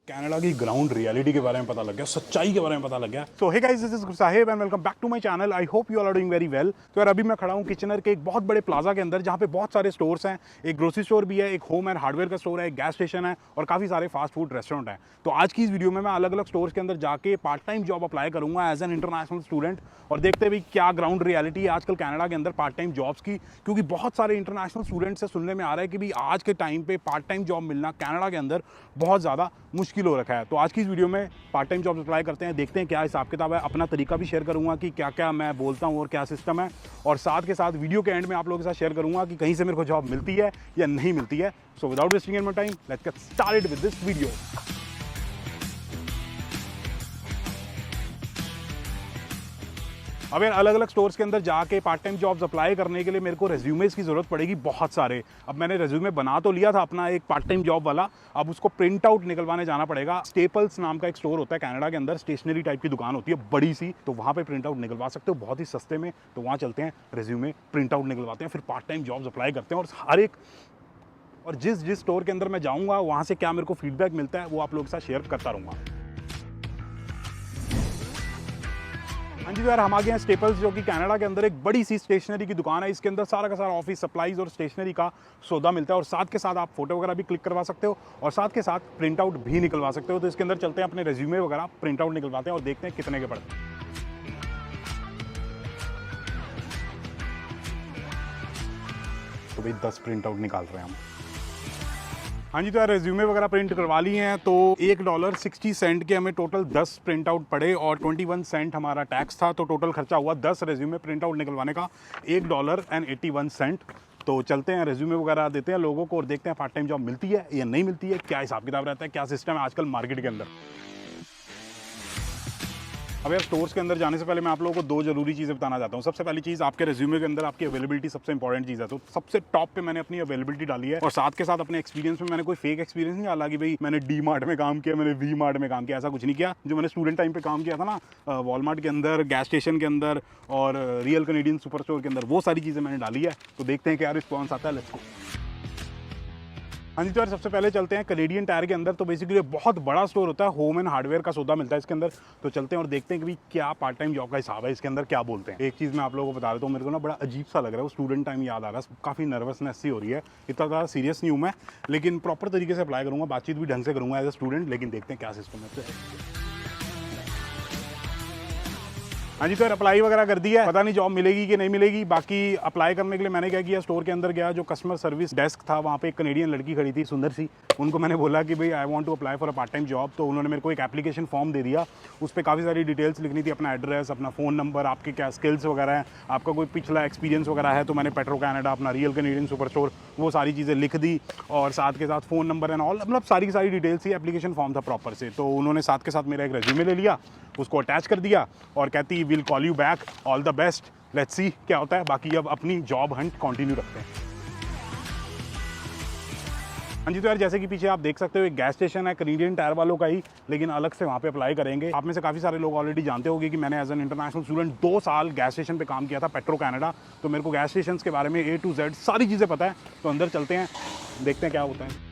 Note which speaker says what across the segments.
Speaker 1: Canada की ground reality के बारे में पता लग गया, सच्चाई के बारे में पता लग गया। So hey guys, this is Sahib and welcome back to my channel. I hope you are doing very well. तो यार अभी मैं खड़ा हूँ किचनर के एक बहुत बड़े प्लाजा के अंदर, जहाँ पे बहुत सारे स्टोर्स हैं। एक ग्रोसरी स्टोर भी है, एक होम एंड हार्डवेयर का स्टोर है, एक गैस स्टेशन है और काफ़ी सारे फास्ट फूड रेस्टोरेंट हैं। तो आज की इस वीडियो में मैं अलग अलग स्टोर्स के अंदर जाके पार्ट टाइम जॉब अप्लाई करूँगा एज एन इंटरनेशनल स्टूडेंट, और देखते भी क्या ग्राउंड रियलिटी है आजकल कनाडा के अंदर पार्ट टाइम जॉब्स की। क्योंकि बहुत सारे इंटरनेशनल स्टूडेंट से सुनने में आ रहा है कि भी आज के टाइम पे पार्ट टाइम जॉब मिलना कनाडा के अंदर बहुत ज़्यादा मुश्किल हो रखा है। तो आज की इस वीडियो में पार्ट टाइम जॉब अप्लाई करते हैं, देखते हैं क्या हिसाब किताब है। अपना तरीका भी शेयर करूंगा कि क्या क्या मैं बोलता हूँ और क्या सिस्टम है, और साथ के साथ वीडियो के एंड में आप लोगों के साथ शेयर करूंगा कि कहीं से मेरे को जॉब मिलती है या नहीं मिलती है। So without wasting any time, let's get started with this video. अब यार अलग अलग स्टोर्स के अंदर जाके पार्ट टाइम जॉब्स अप्लाई करने के लिए मेरे को रेज्यूमेस की ज़रूरत पड़ेगी बहुत सारे। अब मैंने रेज्यूमे बना तो लिया था अपना एक पार्ट टाइम जॉब वाला, अब उसको प्रिंट आउट निकलवाने जाना पड़ेगा। स्टेपल्स नाम का एक स्टोर होता है कनाडा के अंदर, स्टेशनरी टाइप की दुकान होती है बड़ी सी, तो वहाँ पे प्रिंट आउट निकलवा सकते हो बहुत ही सस्ते में। तो वहाँ चलते हैं, रेज्यूमे प्रिंट आउट निकलवाते हैं, फिर पार्ट टाइम जॉब्स अप्लाई करते हैं। और हर एक और जिस स्टोर के अंदर मैं जाऊँगा वहाँ से क्या मेरे को फीडबैक मिलता है वो आप लोगों के साथ शेयर करता रहूँगा। हाँ जी, तो यार हम आ गए हैं स्टेपल्स, जो कि कनाडा के अंदर एक बड़ी सी स्टेशनरी की दुकान है। इसके अंदर सारा का सारा ऑफिस सप्लाईज और स्टेशनरी का सौदा मिलता है, और साथ के साथ आप फोटो वगैरह भी क्लिक करवा सकते हो और साथ के साथ प्रिंट आउट भी निकलवा सकते हो। तो इसके अंदर चलते हैं, अपने रेज्यूमे वगैरह प्रिंट आउट निकलवाते हैं और देखते हैं कितने के पड़ते हैं। तो भाई 10 प्रिंट आउट निकाल रहे हैं हम। हाँ जी, तो यार रेज्यूमे वगैरह प्रिंट करवा लिए हैं। तो $1.60 के हमें टोटल 10 प्रिंट आउट पड़े और 21 सेंट हमारा टैक्स था। तो टोटल खर्चा हुआ 10 रेज्यूमे प्रिंट आउट निकलवाने का $1.81। तो चलते हैं, रेज्यूमे वगैरह देते हैं लोगों को और देखते हैं पार्ट टाइम जॉब मिलती है या नहीं मिलती है, क्या हिसाब किताब रहता है, क्या सिस्टम है आजकल मार्केट के अंदर। अब यार स्टोर्स के अंदर जाने से पहले मैं आप लोगों को दो जरूरी चीज़ें बताना चाहता हूँ। सबसे पहली चीज़, आपके रेज्यूमे के अंदर आपकी अवेलेबिलिटी सबसे इंपॉर्टेंट चीज़ है। तो सबसे टॉप पे मैंने अपनी अवेलेबिलिटी डाली है, और साथ के साथ अपने एक्सपीरियंस में मैंने कोई फेक एक्सपीरियंस नहीं डाला कि भाई मैंने डी मार्ट में काम किया, मैंने वी मार्ट में काम किया, ऐसा कुछ नहीं किया। जो मैंने स्टूडेंट टाइम पे काम किया था ना, वॉलमार्ट के अंदर, गैस स्टेशन के अंदर और रियल कैनेडियन सुपर स्टोर के अंदर, वो सारी चीज़ें मैंने डाली है। तो देखते हैं क्या रिस्पॉन्स आता है। Let's go. हाँ जी, तो यार सबसे पहले चलते हैं कैनेडियन टायर के अंदर। तो बेसिकली बहुत बड़ा स्टोर होता है, होम एंड हार्डवेयर का सौदा मिलता है इसके अंदर। तो चलते हैं और देखते हैं कि भाई क्या पार्ट टाइम जॉब का हिसाब है इसके अंदर, क्या बोलते हैं। एक चीज़ मैं आप लोगों को बता देता हूँ, मेरे को ना बड़ा अजीब सा लग रहा है, वो स्टूडेंट टाइम याद आ रहा है, काफ़ी नर्वसनेस सी हो रही है। इतना ज़्यादा सीरियस नहीं हूँ मैं, लेकिन प्रॉपर तरीके से अप्लाई करूँगा, बातचीत भी ढंग से करूँगा एज ए स्टूडेंट। लेकिन देखते हैं क्या सिस्टम है। हाँ जी, तो यार अप्लाई वगैरह कर दिया है, पता नहीं जॉब मिलेगी कि नहीं मिलेगी। बाकी अप्लाई करने के लिए मैंने क्या किया, स्टोर के अंदर गया, जो कस्टमर सर्विस डेस्क था वहाँ पे एक कनेडियन लड़की खड़ी थी, सुंदर सी। उनको मैंने बोला कि भाई I want to apply for a part time job. तो उन्होंने मेरे को एक एप्लीकेशन फॉर्म दे दिया, उस पर काफ़ी सारी डिटेल्स लिखनी थी, अपना एड्रेस, अपना फ़ोन नंबर, आपके क्या स्किल्स वगैरह हैं, आपका कोई पिछला एक्सपीरियंस वगैरह है। तो मैंने पेट्रो कनाडा, अपना रियल कैनेडियन सुपर स्टोर, वो सारी चीज़ें लिख दी, और साथ के साथ फ़ोन नंबर एंड ऑल, मतलब सारी की सारी डिटेल्स ही, एप्लीकेशन फॉर्म था प्रॉपर से। तो उन्होंने साथ के साथ मेरा एक रेज्यूमे ले लिया, उसको अटैच कर दिया और कहती will call you back, all the best, let's see क्या होता है। बाकी अब अपनी जॉब हंट कंटिन्यू रखते हैं। हाँ जी, तो यार जैसे कि पीछे आप देख सकते हो, एक गैस स्टेशन है कैनेडियन टायर वालों का ही, लेकिन अलग से वहाँ पे अप्लाई करेंगे। आप में से काफ़ी सारे लोग ऑलरेडी जानते होंगे कि मैंने एज एन इंटरनेशनल स्टूडेंट 2 साल गैस स्टेशन पे काम किया था, पेट्रो कनाडा। तो मेरे को गैस स्टेशन के बारे में A to Z सारी चीज़ें पता है। तो अंदर चलते हैं, देखते हैं क्या होता है।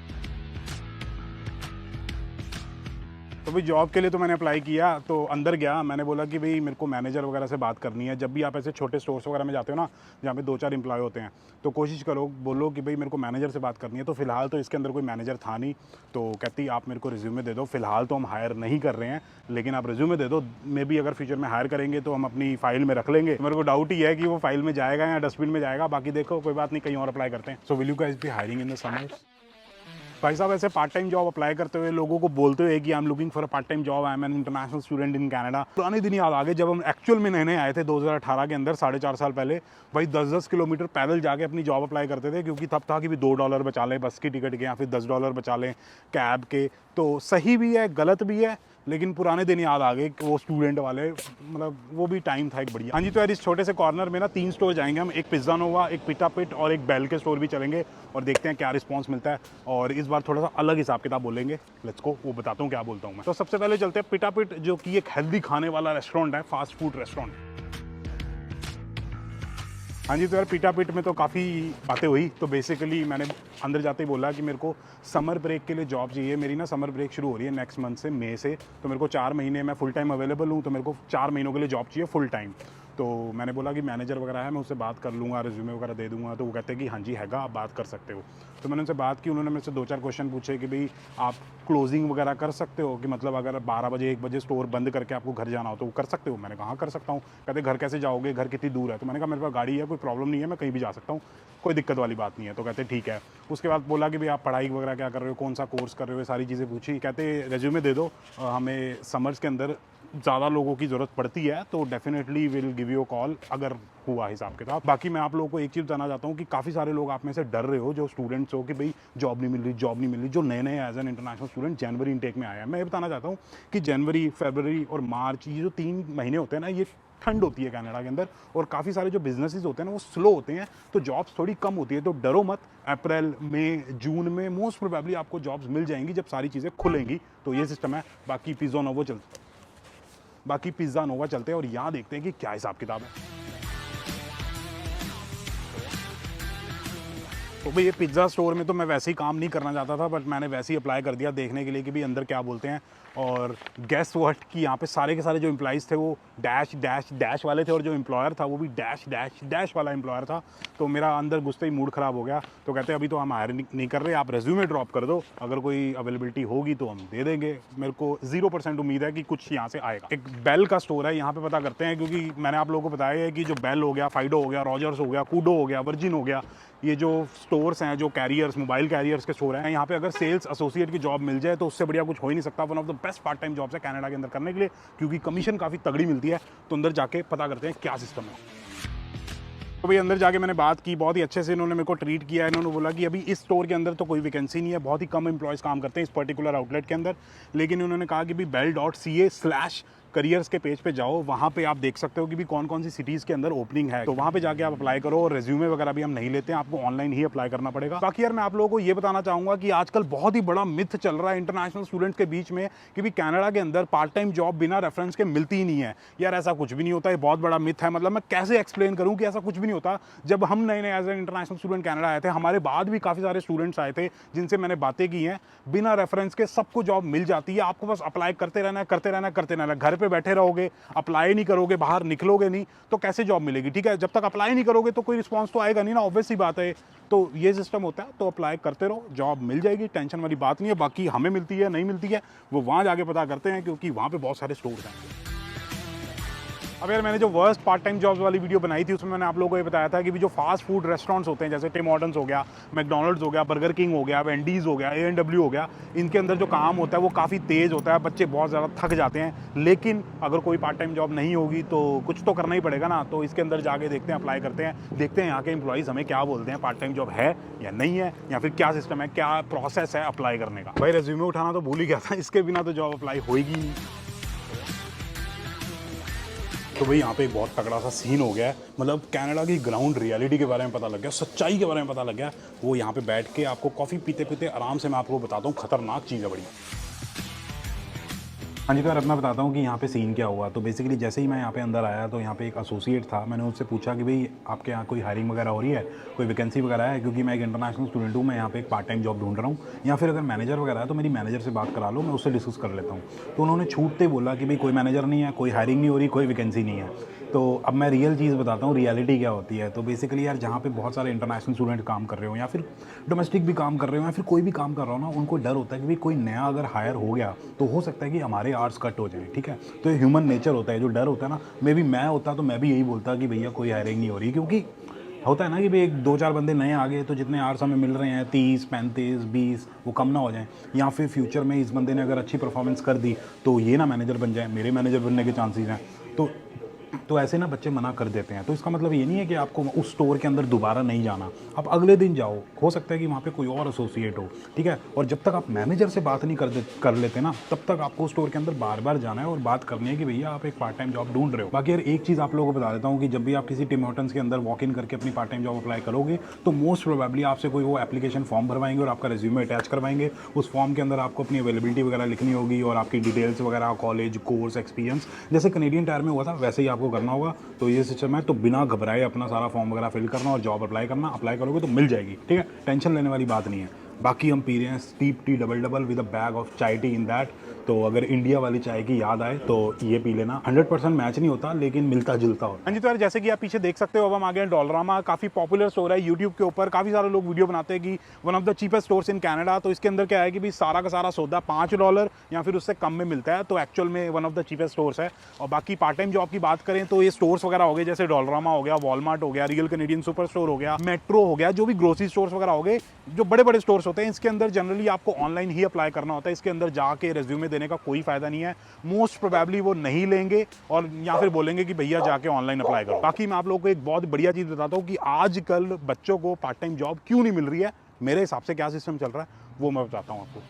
Speaker 1: तो भाई जॉब के लिए तो मैंने अप्लाई किया, तो अंदर गया, मैंने बोला कि भाई मेरे को मैनेजर वगैरह से बात करनी है। जब भी आप ऐसे छोटे स्टोर्स वगैरह में जाते हो ना, जहाँ पे 2-4 एम्प्लॉय होते हैं, तो कोशिश करो, बोलो कि भाई मेरे को मैनेजर से बात करनी है। तो फिलहाल तो इसके अंदर कोई मैनेजर था नहीं, तो कहती आप मेरे को रिज्यूमे दे दो, फिलहाल तो हम हायर नहीं कर रहे हैं, लेकिन आप रिज्यूमे दे दो, मे बी अगर फ्यूचर में हायर करेंगे तो हम अपनी फाइल में रख लेंगे। मेरे को डाउट ही है कि वो फाइल में जाएगा या डस्टबिन में जाएगा। बाकी देखो, कोई बात नहीं, कहीं और अप्लाई करते हैं। So will you guys be hiring in the summer? भाई साहब, ऐसे पार्ट टाइम जॉब अप्लाई करते हुए लोगों को बोलते हुए कि I am looking for a part time job, I am N international student in Canada. पुराने दिन याद आ गए जब हम एक्चुअल में नए नए आए थे 2018 के अंदर, 4.5 साल पहले। भाई 10-10 किलोमीटर पैदल जाके अपनी जॉब अप्लाई करते थे, क्योंकि तब था कि भी $2 बचा लें बस की टिकट के, या फिर $10 बचा लें कैब के। तो सही भी है, गलत भी है, लेकिन पुराने दिन याद आ गए कि वो स्टूडेंट वाले, मतलब वो भी टाइम था एक बढ़िया। हाँ जी, तो यार इस छोटे से कॉर्नर में ना 3 स्टोर जाएंगे हम, एक पिज़्ज़ा नोवा, एक पिटा पिट और एक बेल के स्टोर भी चलेंगे, और देखते हैं क्या रिस्पांस मिलता है। और इस बार थोड़ा सा अलग हिसाब किताब बोलेंगे। लेट्स गो, वो बताता हूँ क्या बोलता हूँ मैं। तो सबसे पहले चलते हैं पिटा पिट, जो कि एक हेल्दी खाने वाला रेस्टोरेंट है, फास्ट फूड रेस्टोरेंट। हाँ जी, तो यार पीटा-पीट में तो काफ़ी बातें हुई। तो बेसिकली मैंने अंदर जाते ही बोला कि मेरे को समर ब्रेक के लिए जॉब चाहिए। मेरी ना समर ब्रेक शुरू हो रही है नेक्स्ट मंथ से, मई से। तो मेरे को 4 महीने मैं फुल टाइम अवेलेबल हूँ, तो मेरे को 4 महीनों के लिए जॉब चाहिए फुल टाइम। तो मैंने बोला कि मैनेजर वगैरह है, मैं उससे बात कर लूँगा, रिज़्यूमे वगैरह दे दूँगा। तो वो कहते हैं कि हाँ जी, हैगा, आप बात कर सकते हो। तो मैंने उनसे बात की, उन्होंने मेरे से 2-4 क्वेश्चन पूछे कि भई आप क्लोजिंग वगैरह कर सकते हो, कि मतलब अगर 12 बजे 1 बजे स्टोर बंद करके आपको घर जाना हो तो वो कर सकते हो? मैंने कहा हाँ, कर सकता हूँ। कहते घर कैसे जाओगे, घर कितनी दूर है? तो मैंने कहा मेरे पास गाड़ी है, कोई प्रॉब्लम नहीं है, मैं कहीं भी जा सकता हूँ, कोई दिक्कत वाली बात नहीं है। तो कहते ठीक है। उसके बाद बोला कि भई आप पढ़ाई वगैरह क्या कर रहे हो, कौन सा कोर्स कर रहे हो, ये सारी चीज़ें पूछी। कहते रिज़्यूमे दे दो, हमें समर्स के अंदर ज़्यादा लोगों की ज़रूरत पड़ती है, तो definitely will give you a call अगर हुआ हिसाब किताब। बाकी मैं आप लोगों को एक चीज़ बताना चाहता हूँ कि काफ़ी सारे लोग आप में से डर रहे हो, जो स्टूडेंट्स हो, कि भई जॉब नहीं मिल रही, जॉब नहीं मिल रही। जो नए-नए as an international student January intake में आया है, मैं ये बताना चाहता हूँ कि जनवरी, फरवरी और मार्च, ये जो 3 महीने होते हैं ना, ये ठंड होती है कनाडा के अंदर, और काफ़ी सारे जो बिज़नेसेस होते हैं ना, वो स्लो होते हैं, तो जॉब्स थोड़ी कम होती है। तो डरो मत, अप्रैल, मई, जून में मोस्ट प्रोबेबली आपको जॉब्स मिल जाएँगी जब सारी चीज़ें खुलेंगी। तो ये सिस्टम है। बाकी पिज़्ज़ा नोवा चलते हैं और यहाँ देखते हैं कि क्या हिसाब किताब है। तो भई ये पिज़्ज़ा स्टोर में तो मैं वैसे ही काम नहीं करना चाहता था, बट मैंने वैसे ही अप्लाई कर दिया देखने के लिए कि भई अंदर क्या बोलते हैं। और गेस व्हाट, कि यहाँ पे सारे के सारे जो एम्प्लॉइज़ थे वो डैश डैश डैश वाले थे, और जो एम्प्लॉयर था वो भी डैश डैश डैश वाला एम्प्लॉयर था। तो मेरा अंदर घुसते ही मूड ख़राब हो गया। तो कहते हैं अभी तो हम हायर नहीं कर रहे, आप रिज़्यूमे ड्रॉप कर दो, अगर कोई अवेलेबिलिटी होगी तो हम दे देंगे। मेरे को 0% उम्मीद है कि कुछ यहाँ से आएगा। एक बेल का स्टोर है, यहाँ पे पता करते हैं, क्योंकि मैंने आप लोगों को बताया है कि जो बेल हो गया, फाइडो हो गया, रॉजर्स हो गया, कूडो हो गया, वर्जिन हो गया, ये जो स्टोर्स हैं, जो कैरियर्स, मोबाइल कैरियर्स के स्टोर हैं, यहाँ पे अगर सेल्स एसोसिएट की जॉब मिल जाए तो उससे बढ़िया कुछ हो ही नहीं सकता। One of the best part time jobs है कनाडा के अंदर करने के लिए, क्योंकि कमीशन काफ़ी तगड़ी मिलती है। तो अंदर जाके पता करते हैं क्या सिस्टम है। तो भाई अंदर जाके मैंने बात की, बहुत ही अच्छे से इन्होंने मेरे को ट्रीट किया। इन्होंने बोला कि अभी इस स्टोर के अंदर तो कोई वैकेंसी नहीं है, बहुत ही कम एम्प्लॉयज़ काम करते हैं इस पर्टिकुलर आउटलेट के अंदर। लेकिन उन्होंने कहा कि भी bell.ca/करियर्स के पेज पे जाओ, वहाँ पे आप देख सकते हो कि भी कौन कौन सी सिटीज़ के अंदर ओपनिंग है। तो वहाँ पे जाके आप अप्लाई करो, और रिज्यूमे वगैरह भी हम नहीं लेते हैं, आपको ऑनलाइन ही अप्लाई करना पड़ेगा। बाकी यार मैं आप लोगों को ये बताना चाहूँगा कि आजकल बहुत ही बड़ा मिथ चल रहा है इंटरनेशनल स्टूडेंट्स के बीच में कि भी कनाडा के अंदर पार्ट टाइम जॉब बिना रेफरेंस के मिलती ही नहीं है। यार ऐसा कुछ भी नहीं होता, ये बहुत बड़ा मिथ है। मतलब मैं कैसे एक्सप्लेन करूँ कि ऐसा कुछ भी नहीं होता। जब हम नए as an international student Canada आए थे, हमारे बाद भी काफ़ी सारे स्टूडेंट्स आए थे जिनसे मैंने बातें की हैं, बिना रेफरेंस के सबको जॉब मिल जाती है। आपको बस अप्लाई करते रहना है, करते रहना है, करते रहना है। घर पे बैठे रहोगे, अप्लाई नहीं करोगे, बाहर निकलोगे नहीं, तो कैसे जॉब मिलेगी? ठीक है, जब तक अप्लाई नहीं करोगे तो कोई रिस्पॉन्स तो आएगा नहीं ना, ऑब्वियस सी बात है। तो ये सिस्टम होता है। तो अप्लाई करते रहो, जॉब मिल जाएगी, टेंशन वाली बात नहीं है। बाकी हमें मिलती है नहीं मिलती है वो वहाँ जाके पता करते हैं, क्योंकि वहाँ पे बहुत सारे स्टोर्स हैं। अब यार मैंने जो वर्स्ट पार्ट टाइम जॉब्स वाली वीडियो बनाई थी, उसमें मैंने आप लोगों को ये बताया था कि भी जो फास्ट फूड रेस्टोरेंट्स होते हैं, जैसे टिम हॉर्टन्स हो गया, मैकडॉनल्ड्स हो गया, बर्गर किंग हो गया, वेंडीज़ हो गया, A&W हो गया, इनके अंदर जो काम होता है वो काफ़ी तेज़ होता है, बच्चे बहुत ज़्यादा थक जाते हैं। लेकिन अगर कोई पार्ट टाइम जॉब नहीं होगी तो कुछ तो करना ही पड़ेगा ना। तो इसके अंदर जाके देखते हैं, अप्लाई करते हैं, देखते हैं यहाँ के एम्प्लॉइज़ हमें क्या बोलते हैं, पार्ट टाइम जॉब है या नहीं है, या फिर क्या सिस्टम है, क्या प्रोसेस है अप्लाई करने का। भाई रेज्यूमे उठाना तो भूल ही गया था, इसके बिना तो जॉब अप्लाई होएगी नहीं। तो भाई यहाँ पे एक बहुत तगड़ा सा सीन हो गया है। मतलब कनाडा की ग्राउंड रियलिटी के बारे में पता लग गया, सच्चाई के बारे में पता लग गया। वो यहाँ पे बैठ के आपको कॉफ़ी पीते पीते आराम से मैं आपको बताता हूँ, खतरनाक चीज़ है बड़ी। हाँ जी, तो यार अब मैं बताता हूँ कि यहाँ पे सीन क्या हुआ। तो बेसिकली जैसे ही मैं यहाँ पे अंदर आया तो यहाँ पे एक एसोसिएट था। मैंने उससे पूछा कि भाई आपके यहाँ कोई हायरिंग वगैरह हो रही है, कोई वैकेंसी वगैरह है, क्योंकि मैं एक इंटरनेशनल स्टूडेंट हूँ, मैं यहाँ पे एक पार्ट टाइम जॉब ढूंढ रहा हूँ, या फिर अगर मैनेजर वगैरह है तो मेरी मैनेजर से बात करा लो, मैं उससे डिस्कस कर लेता हूँ। तो उन्होंने छूटते बोला कि भाई कोई मैनेजर नहीं है, कोई हायरिंग नहीं हो रही, कोई वैकेंसी नहीं है। तो अब मैं रियल चीज़ बताता हूँ, रियलिटी क्या होती है। तो बेसिकली यार जहाँ पे बहुत सारे इंटरनेशनल स्टूडेंट काम कर रहे हो, या फिर डोमेस्टिक भी काम कर रहे हो, या फिर कोई भी काम कर रहा हो ना, उनको डर होता है कि भाई कोई नया अगर हायर हो गया तो हो सकता है कि हमारे आर्ट्स कट हो जाए। ठीक है, तो ये ह्यूमन नेचर होता है, जो डर होता है ना। मे बी मैं होता तो मैं भी यही बोलता कि भैया कोई हायरिंग नहीं हो रही, क्योंकि होता है ना कि भाई 1-2-4 बंदे नए आ गए तो जितने आर्ट्स हमें मिल रहे हैं 30, 35, 20, वो कम ना हो जाएं, या फिर फ्यूचर में इस बंदे ने अगर अच्छी परफॉर्मेंस कर दी तो ये ना मैनेजर बन जाए, मेरे मैनेजर बनने के चांसेस हैं। तो ऐसे ना बच्चे मना कर देते हैं। तो इसका मतलब ये नहीं है कि आपको उस स्टोर के अंदर दोबारा नहीं जाना, आप अगले दिन जाओ, हो सकता है कि वहाँ पे कोई और एसोसिएट हो। ठीक है, और जब तक आप मैनेजर से बात नहीं कर लेते ना, तब तक आपको स्टोर के अंदर बार बार जाना है और बात करनी है कि भैया आप एक पार्ट टाइम जॉब ढूंढ रहे हो। बाकी यार एक चीज़ आप लोगों को बता देता हूँ कि जब भी आप किसी टिम हॉर्टन्स के अंदर वॉक इन करके अपनी पार्ट टाइम जॉब अप्लाई करोगे तो मोस्ट प्रोबेबली आपसे कोई वो एप्लीकेशन फॉर्म भरवाएंगे और आपका रिज्यूमे अटैच करवाएंगे। उस फॉर्म के अंदर आपको अपनी अवेलेबिलिटी वगैरह लिखनी होगी और आपकी डिटेल्स वगैरह, कॉलेज, कोर्स, एक्सपीरियंस, जैसे कनेडियन टायर में हुआ था वैसे ही आपको आपको करना होगा। तो ये सिस्टम है, तो बिना घबराए अपना सारा फॉर्म वगैरह फिल करना और जॉब अप्लाई करना। अप्लाई करोगे तो मिल जाएगी, ठीक है, टेंशन लेने वाली बात नहीं है। बाकी हम पी रहे हैं steep T double double with a bag of चाय टी इन दैट। तो अगर इंडिया वाली चाय की याद आए तो ये पी लेना। 100% मैच नहीं होता लेकिन मिलता जुलता होता। हाँ जी, तो यार जैसे कि आप पीछे देख सकते हो, अब हम आ गए डॉलरामा। काफ़ी पॉपुलर स्टोर है यूट्यूब के ऊपर, काफ़ी सारे लोग वीडियो बनाते हैं कि one of the cheapest stores in Canada. तो इसके अंदर क्या है कि भी सारा का सारा सौदा $5 या फिर उससे कम में मिलता है। तो एक्चुअल में one of the cheapest stores है। और बाकी पार्ट टाइम जॉब की बात करें तो ये स्टोर्स वगैरह हो गए, जैसे डॉलरामा हो गया, वॉलमार्ट हो गया, रियल कैनेडियन सुपर स्टोर हो गया, मेट्रो हो गया, जो भी ग्रोसरी स्टोर्स वगैरह हो गए, जो बड़े बड़े स्टोर्स होते हैं, इसके अंदर जनरली आपको ऑनलाइन ही अप्लाई करना होता है। इसके अंदर जाके रेज्यूमे देने का कोई फायदा नहीं है। मोस्ट प्रोबेबली वो नहीं लेंगे और या फिर बोलेंगे कि भैया जाके ऑनलाइन अप्लाई करो। बाकी मैं आप लोगों को एक बहुत बढ़िया चीज़ बताता हूँ कि आजकल बच्चों को पार्ट टाइम जॉब क्यों नहीं मिल रही है, मेरे हिसाब से क्या सिस्टम चल रहा है वो मैं बताता हूँ आपको।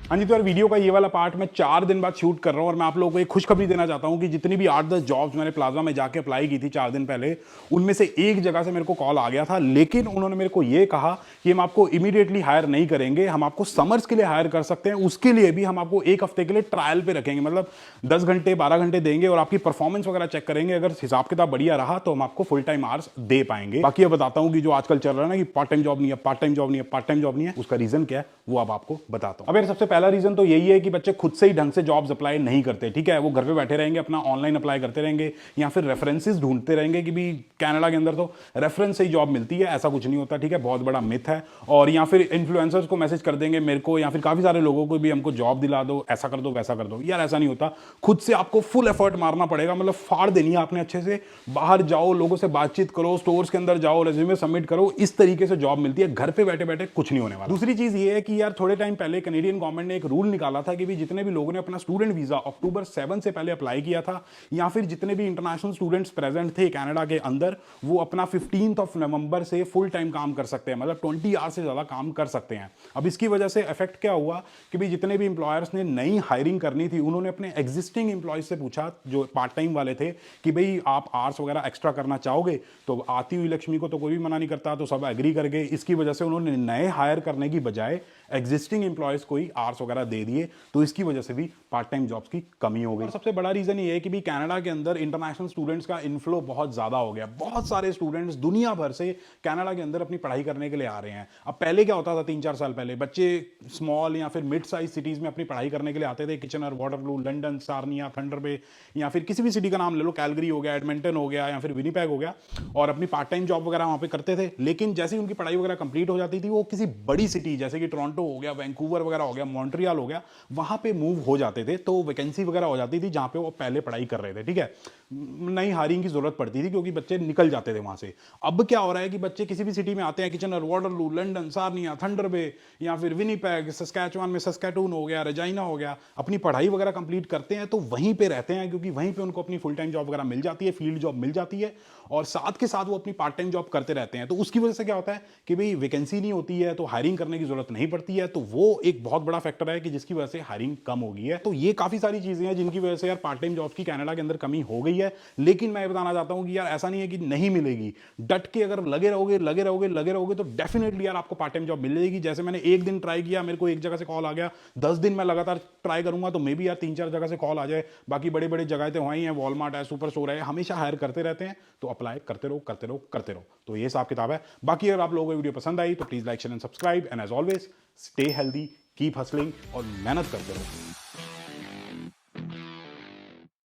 Speaker 1: हाँ जी, तो यार वीडियो का ये वाला पार्ट मैं 4 दिन बाद शूट कर रहा हूँ और मैं आप लोगों को एक खुशखबरी देना चाहता हूँ कि जितनी भी 8-10 जॉब्स मैंने प्लाजा में जाके अप्लाई की थी 4 दिन पहले, उनमें से एक जगह से मेरे को कॉल आ गया था। लेकिन उन्होंने मेरे को ये कहा कि हम आपको इमीडिएटली हायर नहीं करेंगे, हम आपको समर्स के लिए हायर कर सकते हैं, उसके लिए भी हम आपको 1 हफ्ते के लिए ट्रायल पे रखेंगे, मतलब 10 घंटे 12 घंटे देंगे और आपकी परफॉर्मेंस वगैरह चेक करेंगे। अगर हिसाब किताब बढ़िया रहा तो हम आपको फुल टाइम आवर्स दे पाएंगे। बाकी अब बताता हूँ कि जो आजकल चल रहा है ना कि पार्ट टाइम जॉब नहीं है, पार्ट टाइम जॉब नहीं है, पार्ट टाइम जॉब नहीं है, उसका रीजन क्या है वो अब आपको बताता हूँ। अब यार सबसे पहला रीजन तो यही है कि बच्चे खुद से ही ढंग से जॉब्स अप्लाई नहीं करते, ठीक है। वो घर पे बैठे रहेंगे, अपना ऑनलाइन अप्लाई करते रहेंगे या फिर रेफरेंसेस ढूंढते रहेंगे कि भी कनाडा के अंदर तो रेफरेंस से ही जॉब मिलती है। ऐसा कुछ नहीं होता, ठीक है, बहुत बड़ा मिथ है। और या फिर इन्फ्लुएंसर्स को मैसेज कर देंगे मेरे को या फिर काफी सारे लोगों को भी, हमको जॉब दिला दो, ऐसा कर दो वैसा कर दो। यार ऐसा नहीं होता, खुद से आपको फुल एफर्ट मारना पड़ेगा, मतलब फाड़ देनी है आपने अच्छे से। बाहर जाओ, लोगों से बातचीत करो, स्टोर्स के अंदर जाओ, रेज्यूमे सबमिट करो, इस तरीके से जॉब मिलती है। घर पे बैठे बैठे कुछ नहीं होने वाला। दूसरी चीज ये है कि यार थोड़े टाइम पहले कनेडियन गवर्नमेंट ने एक रूल निकाला था कि भी जितने भी लोगों ने अपना स्टूडेंट वीजा अक्टूबर 7 से पहले अप्लाई किया था या फिर जितने भी इंटरनेशनल स्टूडेंट्स प्रेजेंट थे कनाडा के अंदर, वो अपना 15 नवंबर से फुल टाइम काम कर सकते हैं, मतलब 20 आवर्स से ज्यादा काम कर सकते हैं। अब इसकी वजह से इफेक्ट क्या हुआ कि भी जितने भी इंप्लॉयर्स ने नई हायरिंग करनी थी, उन्होंने अपने एग्जिस्टिंग इंप्लॉयज से पूछा जो पार्ट टाइम वाले थे कि भाई आप आवर्स वगैरह एक्स्ट्रा करना चाहोगे। तो आती हुई लक्ष्मी को तो कोई भी मना नहीं करता, तो सब एग्री कर गए। इसकी वजह से उन्होंने नए हायर करने की बजाय एग्जिस्टिंग इंप्लॉयज को ही आवर्स वगैरह दे दिए, तो इसकी वजह से भी पार्ट टाइम जॉब्स की कमी हो गई। और सबसे बड़ा रीजन ये है कि भी कनाडा के अंदर इंटरनेशनल स्टूडेंट्स का इनफ्लो बहुत ज्यादा हो गया। बहुत सारे स्टूडेंट्स दुनिया भर से कनाडा के अंदर अपनी पढ़ाई करने के लिए आ रहे हैं। अब पहले क्या होता था, 3-4 साल पहले बच्चे स्मॉल या फिर मिड साइज सिटीज में अपनी पढ़ाई करने के लिए आते थे, Kitchener, Waterloo, London, Sarnia, Thunder Bay या फिर किसी भी सिटी का नाम ले लो, कैलगरी हो गया, एडमिंटन हो गया या फिर विनीपेग हो गया, और अपनी पार्ट टाइम जॉब वगैरह वहां पे करते थे। लेकिन जैसे ही उनकी पढ़ाई वगैरह कंप्लीट हो जाती थी, वो किसी बड़ी सिटी जैसे कि टोरंटो हो गया, वैंकूवर वगैरह हो गया, मॉन्ट्रियल हो गया, वहां पे मूव हो जाते थे। तो वैकेंसी वगैरह हो जाती थी जहां पे वो पहले पढ़ाई कर रहे थे, ठीक है। नई हायरिंग की जरूरत पड़ती थी क्योंकि बच्चे निकल जाते थे वहां से। अब क्या हो रहा है कि बच्चे किसी भी सिटी में आते हैं, Kitchener, Waterloo, London, Sarnia, Thunder Bay या फिर विनीपेग, सस्कैचुआन में सस्कैटून हो गया, रेजाइना हो गया, अपनी पढ़ाई वगैरह कंप्लीट करते हैं तो वहीं पे रहते हैं, क्योंकि वहीं पे उनको अपनी फुल टाइम जॉब वगैरह मिल जाती है, फील्ड जॉब मिल जाती है, और साथ के साथ वो अपनी पार्ट टाइम जॉब करते रहते हैं। तो उसकी वजह से क्या होता है कि भाई वैकेंसी नहीं होती है तो हायरिंग करने की जरूरत नहीं पड़ती है। तो वो एक बहुत बड़ा फैक्टर है कि जिसकी वजह से हायरिंग कम हो गई है। तो ये काफी सारी चीजें हैं जिनकी वजह से यार पार्ट टाइम जॉब की कनाडा के अंदर कमी हो गई है। लेकिन मैं बताना चाहता हूं कि यार ऐसा नहीं है कि नहीं मिलेगी। डट के अगर लगे रहोगे तो डेफिनेटली यार आपको पार्ट टाइम जॉब मिल जाएगी। जैसे मैंने एक दिन ट्राई किया, मेरे को एक जगह से कॉल आ गया, 10 दिन मैं लगातार ट्राई करूंगा तो मे बी यार 3-4 जगह से कॉल आ जाए। बाकी बड़े बड़े जगह तो वहीं है, वॉलमार्ट है, सुपर स्टोर है, हमेशा हायर करते रहते हैं। तो अप्लाई करते रहो। तो ये हिसाब किताब है। बाकी अगर आप लोगों को वीडियो पसंद आई तो please like, share and subscribe, and as always stay healthy, keep hustling और मेहनत करते रहो।